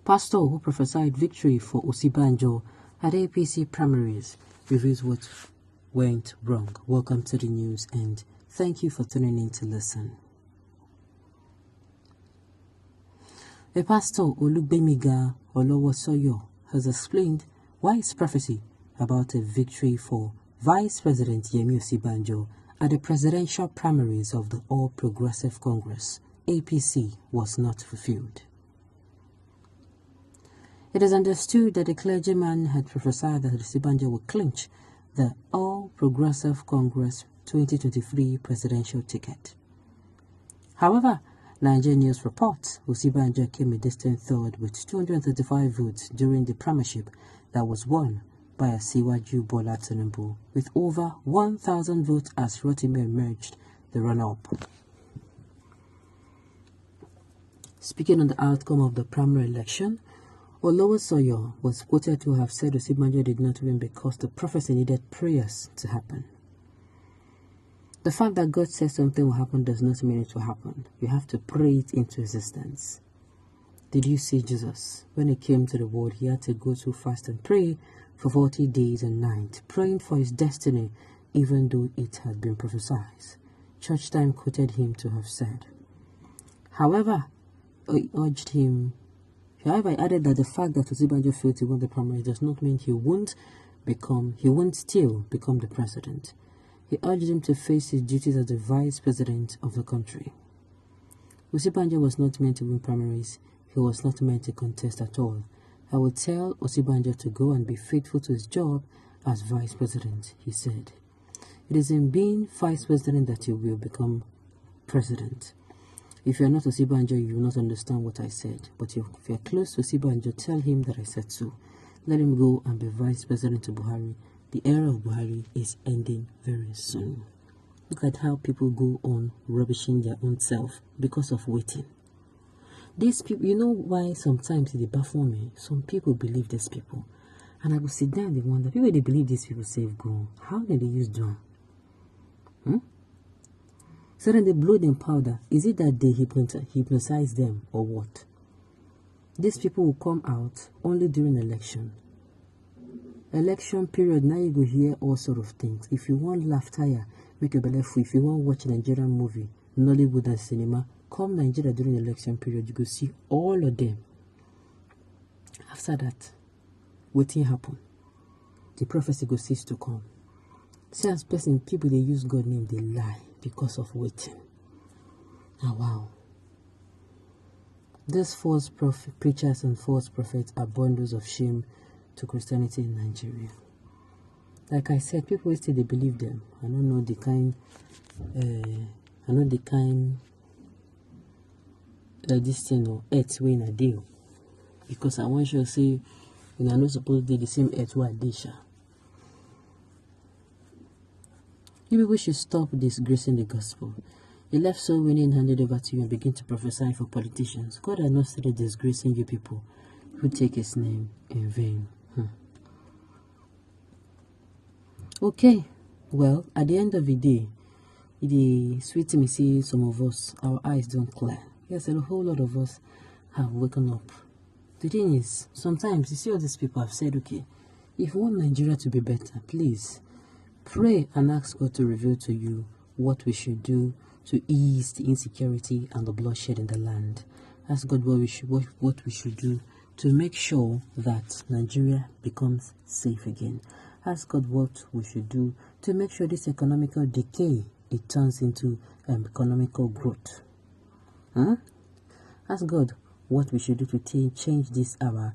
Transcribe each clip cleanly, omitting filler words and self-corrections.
Patstor, who prophesied victory for Osinbajo at APC primaries, reveals what went wrong. Welcome to the news and thank you for tuning in to listen. A pastor, Olugbemiga Olowosoyo, has explained why his prophecy about a victory for Vice President Yemi Osinbajo at the presidential primaries of the All Progressive Congress, APC, was not fulfilled. It is understood that the clergyman had prophesied that Osinbajo would clinch the All Progressive Congress 2023 presidential ticket. However, Nigerian News reports Osinbajo came a distant third with 235 votes during the premiership that was won by Asiwaju Bola Tinubu, with over 1,000 votes as Rotimi emerged the runner-up. Speaking on the outcome of the primary election, Olowosoyo was quoted to have said Osinbajo did not win because the prophecy needed prayers to happen. The fact that God says something will happen does not mean it will happen. You have to pray it into existence. Did you see Jesus? When he came to the world, he had to go to fast and pray for 40 days and nights, praying for his destiny, even though it had been prophesied. Church Time quoted him to have said. However, he added that the fact that Osinbajo failed to win the primary does not mean he won't still become the president. He urged him to face his duties as the vice president of the country. Osinbajo was not meant to win primaries. He was not meant to contest at all. I will tell Osinbajo to go and be faithful to his job as vice president, he said. It is in being vice president that you will become president. If you are not Osinbajo, you will not understand what I said. But if you are close to Osinbajo, tell him that I said so. Let him go and be vice president to Buhari. The era of Buhari is ending very soon. Look at how people go on rubbishing their own self because of waiting. These people, you know why sometimes they baffle me? Some people believe these people. And I will sit down and wonder, people they believe these people save go. How did they use them? So then they blow them powder. Is it that they hypnotize them or what? These people will come out only during election. Election period, now you go hear all sort of things. If you want laughter, make your belly full. If you want to watch a Nigerian movie, Nollywood and cinema, come Nigeria during the election period, you go see all of them. After that, waiting happen. The prophecy go cease to come. See as person, people they use God's name, they lie because of waiting. Ah, wow. These false preachers and false prophets are bundles of shame to Christianity in Nigeria. Like I said, people still they believe them. I don't know the kind this thing or earth way in a deal. Because I want you to say, you are not supposed to do the same earth way a disha. You people should stop disgracing the gospel. You left soul winning handed over to you and begin to prophesy for politicians. God has not started disgracing you people who take his name in vain. Okay, well, at the end of the day, it sweet me see some of us, our eyes don't clear. Yes, a whole lot of us have woken up. The thing is, sometimes you see all these people have said, okay, if you want Nigeria to be better, please pray and ask God to reveal to you what we should do to ease the insecurity and the bloodshed in the land. Ask God what we should do to make sure that Nigeria becomes safe again. Ask God what we should do to make sure this economical decay, it turns into economical growth. Ask God what we should do to change this our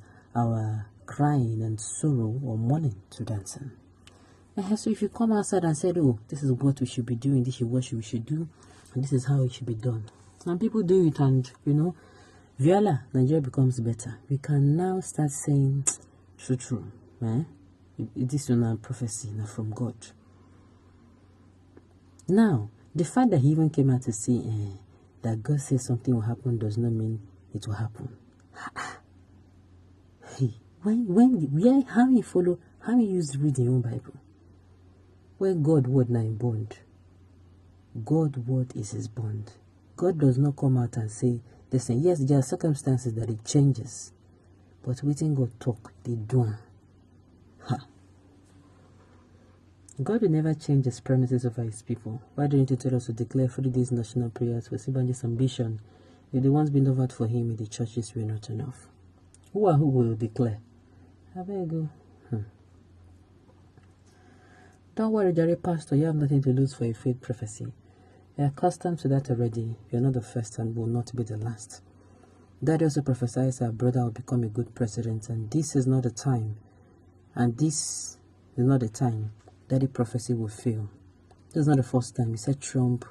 crying and sorrow or mourning to dancing. So if you come outside and said, oh, this is what we should be doing, this is what we should do, and this is how it should be done. Some people do it and, voila, Nigeria becomes better. We can now start saying, true. This is not a prophecy, not from God. Now, the fact that he even came out to say that God says something will happen does not mean it will happen. Hey, how you use read your own Bible? Where God word na in bond. God word is his bond. God does not come out and say, listen, yes, there are circumstances that it changes. But waiting God talk, they do. Ha. God will never change his promises over his people. Why don't you tell us to declare 3 days national prayers for Osinbajo'S ambition if the ones being offered for him in the churches were not enough? Who will declare? I beg you. Don't worry, Jerry Pastor, you have nothing to lose for a faith prophecy. You're accustomed to that already. You're not the first and will not be the last. Daddy also prophesies our brother will become a good president, and this is not the time. And this is not the time Daddy prophecy will fail. This is not the first time. He said Trump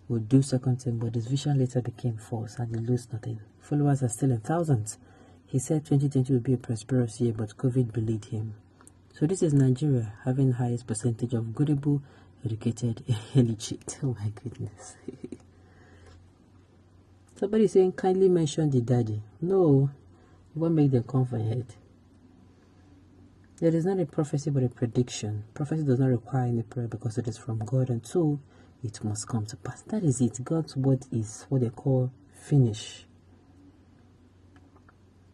would do second term, but his vision later became false and he lost nothing. Followers are still in thousands. He said 2020 would be a prosperous year, but COVID belied him. So this is Nigeria having the highest percentage of goodable, educated, illiterate. Oh my goodness. Somebody saying, kindly mention the daddy. No, it won't make them come for your head. There is not a prophecy but a prediction. Prophecy does not require any prayer because it is from God, and so it must come to pass. That is it. God's word is what they call finish.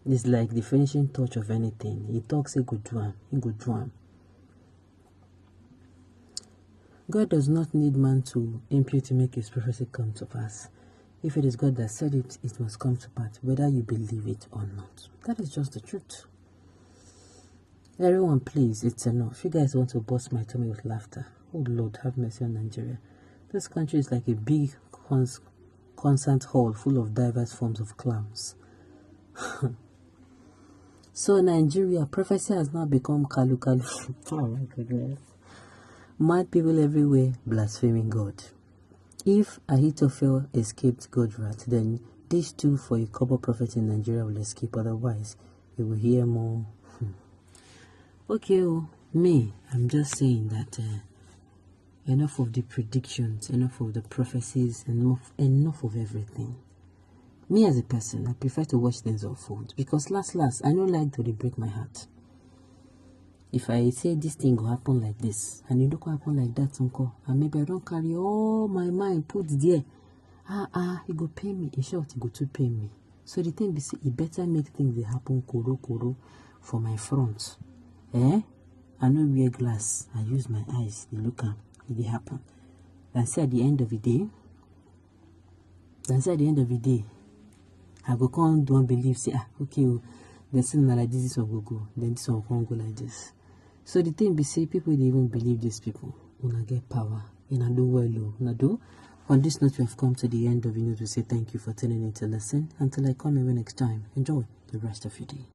It's like the finishing touch of anything. He talks a good one, a good one. God does not need man to impute to make his prophecy come to pass. If it is God that said it, it must come to pass, whether you believe it or not. That is just the truth. Everyone, please, it's enough. You guys want to bust my tummy with laughter. Oh Lord, have mercy on Nigeria. This country is like a big concert hall full of diverse forms of clowns. So Nigeria, prophecy has now become kalu. Oh my goodness. Mad people everywhere blaspheming God. If Ahithophel escaped God's wrath, then these two for a couple prophets in Nigeria will escape. Otherwise, you will hear more. Okay, I'm just saying that enough of the predictions, enough of the prophecies, enough of everything. Me as a person, I prefer to watch things unfold because last, I don't like to break my heart. If I say this thing will happen like this, and it don't happen like that, uncle, and maybe I don't carry all my mind put there, it go pay me. In short, it go to pay me. So the thing be say, it better make things they happen koro for my front. I no wear glass. I use my eyes. They look at it, they happen. Then say at the end of the day, I go come don't believe, say, okay, the sin like this one will go, then this one won't go like this. So the thing be say, people they even believe these people. Una get power, una do well, una do. On this note, we have come to the end of the news. We say thank you for tuning in to listen. Until I come here next time, enjoy the rest of your day.